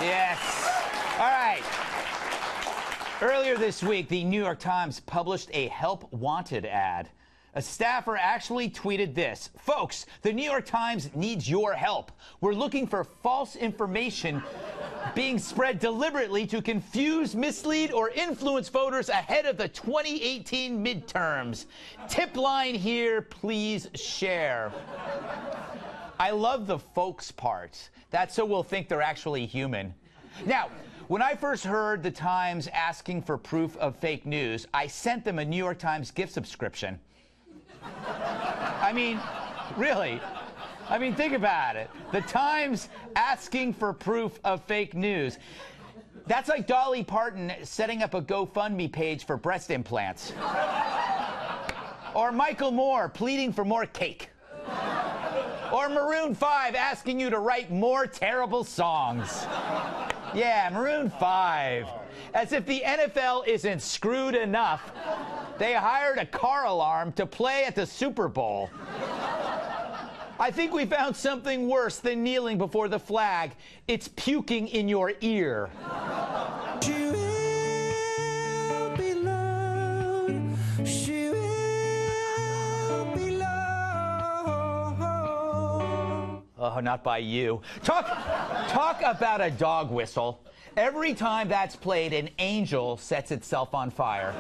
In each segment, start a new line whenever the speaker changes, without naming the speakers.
Yes. All right. Earlier this week, the New York Times published a help wanted ad. A staffer actually tweeted this: "Folks, the New York Times needs your help. We're looking for false information being spread deliberately to confuse, mislead, or influence voters ahead of the 2018 midterms. Tip line here, please share." I love the folks part. That's so we'll think they're actually human. Now, when I first heard the Times asking for proof of fake news, I sent them a New York Times gift subscription. I mean, really. I mean, think about it. The Times asking for proof of fake news. That's like Dolly Parton setting up a GoFundMe page for breast implants. Or Michael Moore pleading for more cake. Or Maroon 5 asking you to write more terrible songs. Yeah, Maroon 5. As if the NFL isn't screwed enough, they hired a car alarm to play at the Super Bowl. I think we found something worse than kneeling before the flag. It's puking in your ear.
She will be loved. She will be loved.
Oh, not by you. Talk about a dog whistle. Every time that's played, an angel sets itself on fire.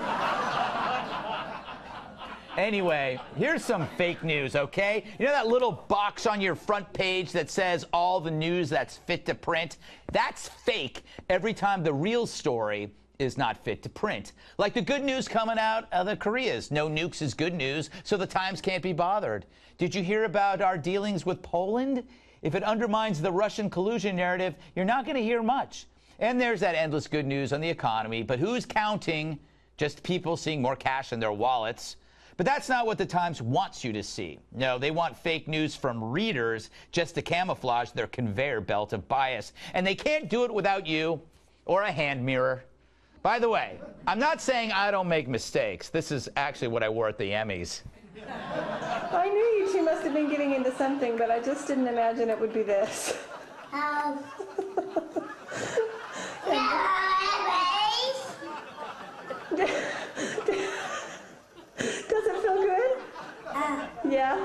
Anyway, here's some fake news, okay? You know that little box on your front page that says all the news that's fit to print? That's fake every time the real story is not fit to print. Like the good news coming out of the Koreas. No nukes is good news, so the Times can't be bothered. Did you hear about our dealings with Poland? If it undermines the Russian collusion narrative, you're not going to hear much. And there's that endless good news on the economy, but who's counting? Just people seeing more cash in their wallets. But that's not what the Times wants you to see. No, they want fake news from readers just to camouflage their conveyor belt of bias. And they can't do it without you or a hand mirror. By the way, I'm not saying I don't make mistakes. This is actually what I wore at the Emmys.
I knew you two must have been getting into something, but I just didn't imagine it would be this. Does it feel good? Yeah?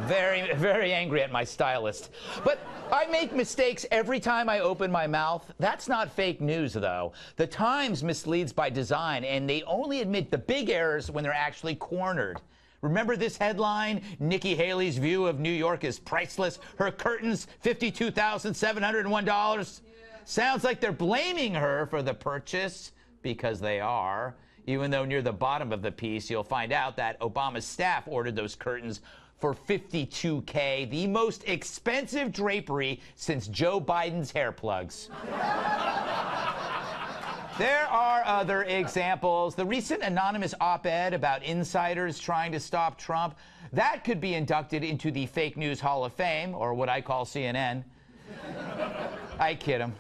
Very, very angry at my stylist. But I make mistakes every time I open my mouth. That's not fake news, though. The Times misleads by design, and they only admit the big errors when they're actually cornered. Remember this headline? Nikki Haley's view of New York is priceless. Her curtains, $52,701. Sounds like they're blaming her for the purchase, because they are. Even though near the bottom of the piece, you'll find out that Obama's staff ordered those curtains for $52K, the most expensive drapery since Joe Biden's hair plugs. There are other examples. The recent anonymous op-ed about insiders trying to stop Trump, that could be inducted into the Fake News Hall of Fame, or what I call CNN. I kid him.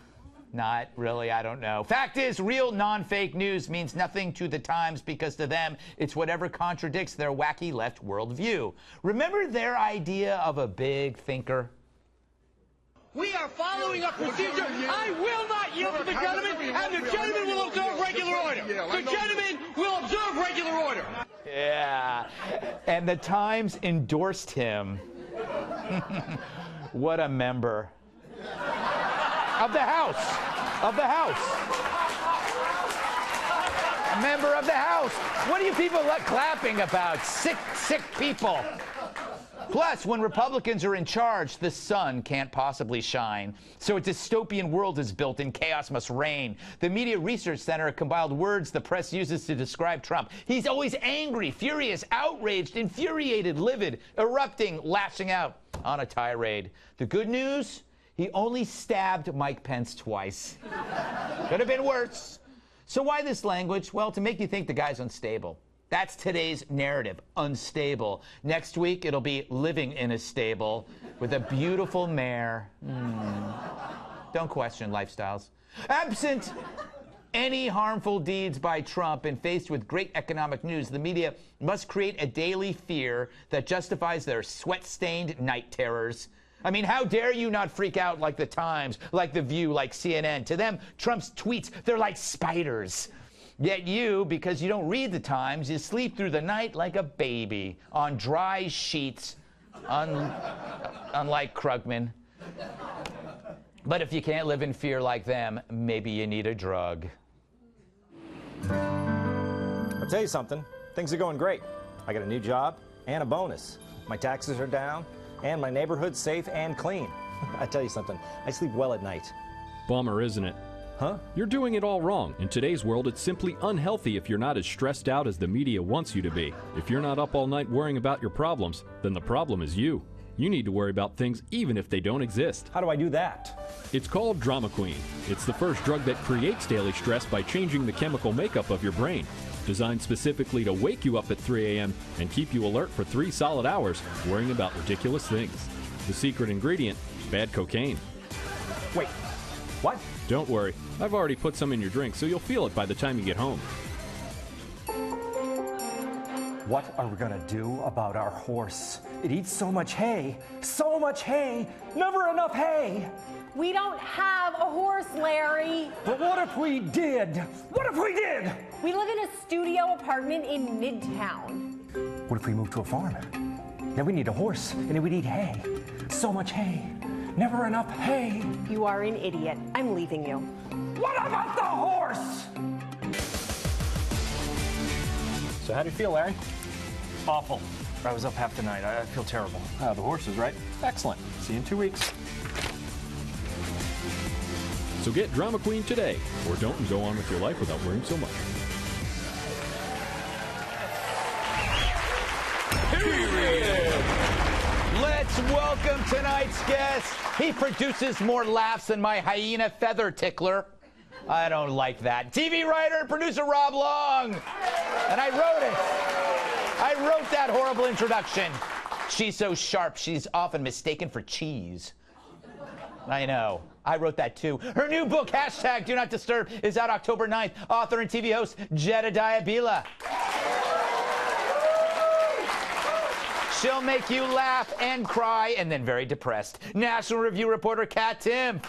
Not really, I don't know. Fact is, real non-fake news means nothing to the Times because to them, it's whatever contradicts their wacky left worldview. Remember their idea of a big thinker?
We are following a procedure. I will not yield to the gentleman, and the gentleman will observe regular order. The gentleman will observe regular order.
Yeah, and the Times endorsed him. What a member. Of the House. Of the House. A member of the House. What are you people clapping about? Sick people. Plus, when Republicans are in charge, the sun can't possibly shine. So a dystopian world is built and chaos must reign. The Media Research Center compiled words the press uses to describe Trump. He's always angry, furious, outraged, infuriated, livid, erupting, lashing out on a tirade. The good news? He only stabbed Mike Pence twice. Could have been worse. So why this language? Well, to make you think the guy's unstable. That's today's narrative, unstable. Next week, it'll be living in a stable with a beautiful mare. Don't question lifestyles. Absent any harmful deeds by Trump and faced with great economic news, the media must create a daily fear that justifies their sweat-stained night terrors. I mean, how dare you not freak out like the Times, like The View, like CNN? To them, Trump's tweets, they're like spiders. Yet you, because you don't read the Times, you sleep through the night like a baby on dry sheets, unlike Krugman. But if you can't live in fear like them, maybe you need a drug.
I'll tell you something, things are going great. I got a new job and a bonus. My taxes are down, and my neighborhood's safe and clean. I tell you something, I sleep well at night.
Bummer, isn't it?
Huh?
You're doing it all wrong. In today's world, it's simply unhealthy if you're not as stressed out as the media wants you to be. If you're not up all night worrying about your problems, then the problem is you. You need to worry about things even if they don't exist.
How do I do that?
It's called Drama Queen. It's the first drug that creates daily stress by changing the chemical makeup of your brain. Designed specifically to wake you up at 3 a.m. and keep you alert for 3 solid hours worrying about ridiculous things. The secret ingredient, bad cocaine.
Wait, what?
Don't worry, I've already put some in your drink, so you'll feel it by the time you get home.
What are we gonna do about our horse? It eats so much hay, never enough hay.
We don't have a horse, Larry.
But what if we did? What if we did?
We live in a studio apartment in Midtown.
What if we moved to a farm? Then we need a horse, and it would eat hay. So much hay, never enough hay.
You are an idiot. I'm leaving you.
What about the horse? So how do you feel, Larry? Awful. I was up half the night. I feel terrible. The horse is right. Excellent. See you in 2 weeks.
So get Drama Queen today, or don't and go on with your life without worrying so much.
Let's welcome tonight's guest. He produces more laughs than my hyena feather tickler. I don't like that. TV writer and producer Rob Long. And I wrote it. I wrote that horrible introduction. She's so sharp, she's often mistaken for cheese. I know. I wrote that too. Her new book, hashtag Do Not Disturb, is out October 9th. Author and TV host Jedediah Bila. She'll make you laugh and cry and then very depressed. National Review reporter Kat Timpf.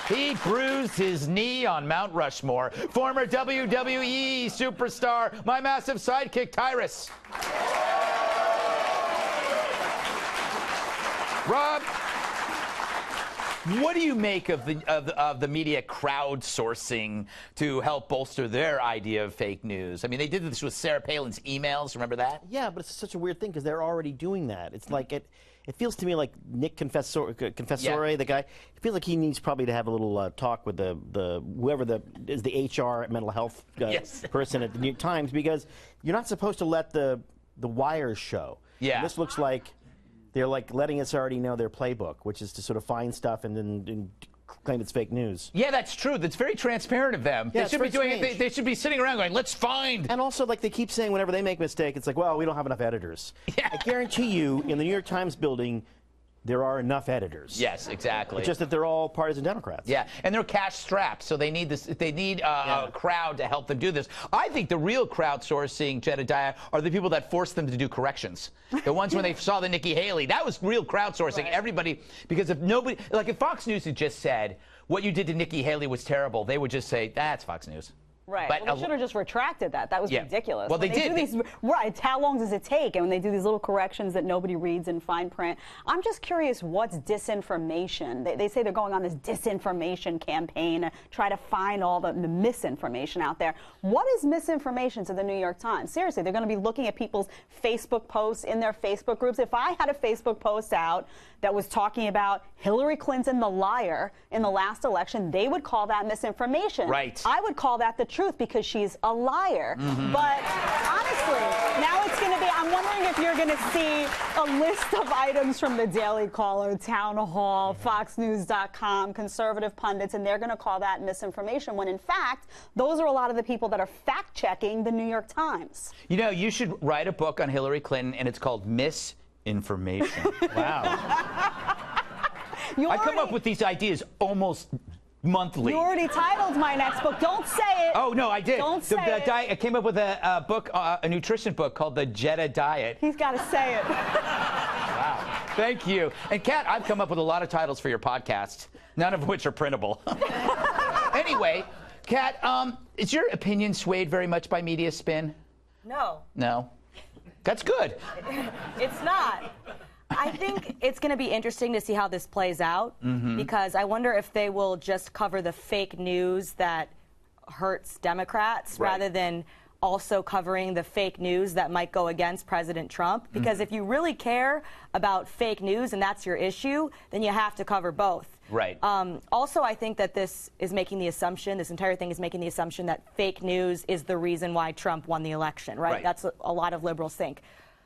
He bruised his knee on Mount Rushmore. Former WWE superstar, my massive sidekick, Tyrus. Rob, what do you make of the media crowdsourcing to help bolster their idea of fake news? I mean, they did this with Sarah Palin's emails. Remember that?
Yeah, but it's such a weird thing because they're already doing that. It's like it feels to me like Nick Confessore, the guy. It feels like he needs probably to have a little talk with the whoever is the HR mental health person at the New York Times, because you're not supposed to let the wires show.
Yeah.
And this looks like they're like letting us already know their playbook, which is to sort of find stuff and then claim it's fake news.
Yeah, that's true. That's very transparent of them.
Yeah,
they should be doing it. They should be sitting around going, let's find.
And also, like, they keep saying whenever they make a mistake, it's like, well, we don't have enough editors.
Yeah.
I guarantee you, in the New York Times building, there are enough editors.
Yes, exactly.
It's just that they're all partisan Democrats.
Yeah, and they're cash-strapped, so they need this. They need a crowd to help them do this. I think the real crowdsourcing, Jedediah, are the people that forced them to do corrections. The ones when they saw the Nikki Haley, that was real crowdsourcing. Right. Everybody, because if nobody, like if Fox News had just said what you did to Nikki Haley was terrible, they would just say that's Fox News.
Right.
But
well, they should have just retracted that. That was ridiculous.
Well, they did.
Right. How long does it take? And when they do these little corrections that nobody reads in fine print, I'm just curious, what's disinformation? They say they're going on this disinformation campaign to try to find all the misinformation out there. What is misinformation to the New York Times? Seriously, they're going to be looking at people's Facebook posts in their Facebook groups. If I had a Facebook post out that was talking about Hillary Clinton, the liar, in the last election, they would call that misinformation.
Right.
I would call that the truth because she's a liar.
Mm-hmm.
But honestly, now it's going to be, I'm wondering if you're going to see a list of items from the Daily Caller, Town Hall, FoxNews.com, conservative pundits, and they're going to call that misinformation when in fact, those are a lot of the people that are fact-checking the New York Times.
You know, you should write a book on Hillary Clinton, and it's called Misinformation. Wow. I come up with these ideas almost monthly.
You already titled my next book. Don't say it.
Oh, no, I did.
Don't say it.
I came up with a book, a nutrition book called The Jetta Diet.
He's got to say it.
Wow. Thank you. And, Kat, I've come up with a lot of titles for your podcast, none of which are printable. Anyway, Kat, is your opinion swayed very much by media spin?
No.
No? That's good.
It's not. I think it's going to be interesting to see how this plays out because I wonder if they will just cover the fake news that hurts Democrats rather than also covering the fake news that might go against President Trump. Because if you really care about fake news and that's your issue, then you have to cover both.
Right.
Also, I think that this is making the assumption, this entire thing is making the assumption that fake news is the reason why Trump won the election, right? That's what a lot of liberals think.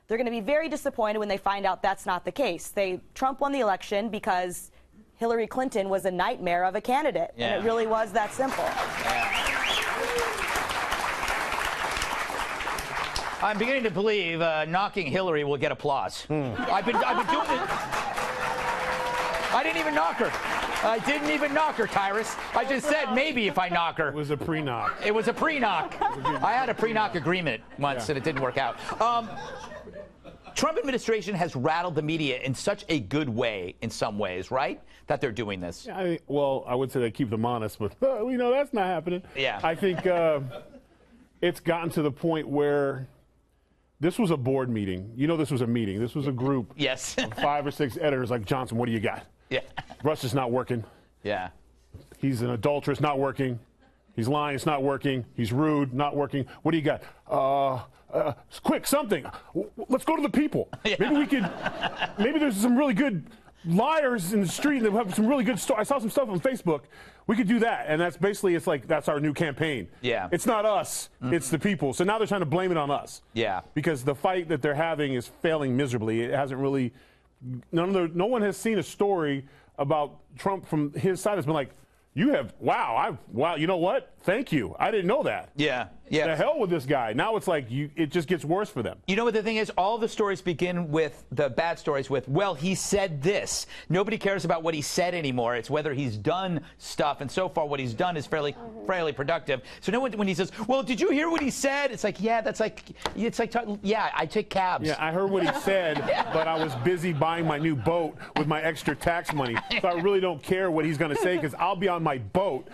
They're going to be very disappointed when they find out that's not the case. Trump won the election because Hillary Clinton was a nightmare of a candidate. And it really was that simple.
I'm beginning to believe knocking Hillary will get applause. I've been doing it. I didn't even knock her. I didn't even knock her, Tyrus. I just said maybe if I knock her.
It was a pre-knock.
It was a pre-knock. I had a pre-knock agreement once and it didn't work out. Trump administration has rattled the media in such a good way in some ways, right? That they're doing this.
Yeah, well, I would say they keep them honest, but we know that's not happening.
Yeah.
I think it's gotten to the point where this was a board meeting. You know, this was a meeting. This was a group of 5 or 6 editors like, Johnson, what do you got?
Yeah.
Russ is not working.
Yeah.
He's an adulteress, not working. He's lying, it's not working. He's rude, not working. What do you got? Quick, something. Let's go to the people. Maybe there's some really good liars in the street that have some really good stories. I saw some stuff on Facebook. We could do that. And that's basically, it's like, that's our new campaign.
Yeah.
It's not us, it's the people. So now they're trying to blame it on us.
Yeah.
Because the fight that they're having is failing miserably. It hasn't really, no one has seen a story about Trump from his side that's been like, wow, you know what? Thank you. I didn't know that.
Yeah. Yeah.
The hell with this guy. Now it's like it just gets worse for them.
You know what the thing is? All the stories begin with the bad stories with, well, he said this. Nobody cares about what he said anymore. It's whether he's done stuff. And so far what he's done is fairly productive. So now when he says, well, did you hear what he said? It's like, yeah, yeah, I take cabs.
Yeah, I heard what he said, but I was busy buying my new boat with my extra tax money. So I really don't care what he's going to say because I'll be on my boat.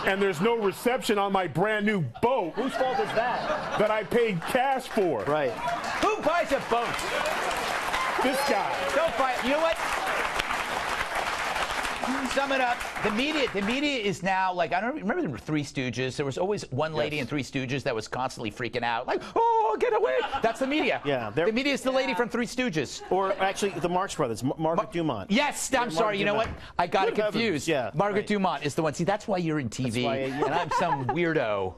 And there's no reception on my brand new boat.
Whose fault is that?
That I paid cash for.
Right.
Who buys a boat?
This guy.
Don't buy it. You know what? Sum it up. The media is now like, I don't remember there were Three Stooges. There was always one lady in Three Stooges that was constantly freaking out, like, oh, get away. That's the media.
Yeah.
The media is the lady from Three Stooges.
Or actually, the Marx Brothers, Margaret Dumont.
Yes, I'm sorry. You know what? I got it confused.
Yeah.
Margaret Dumont is the one. See, that's why you're in TV, and I'm some weirdo.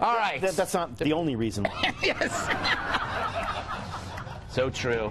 All right.
That's not the only reason why.
Yes. So true.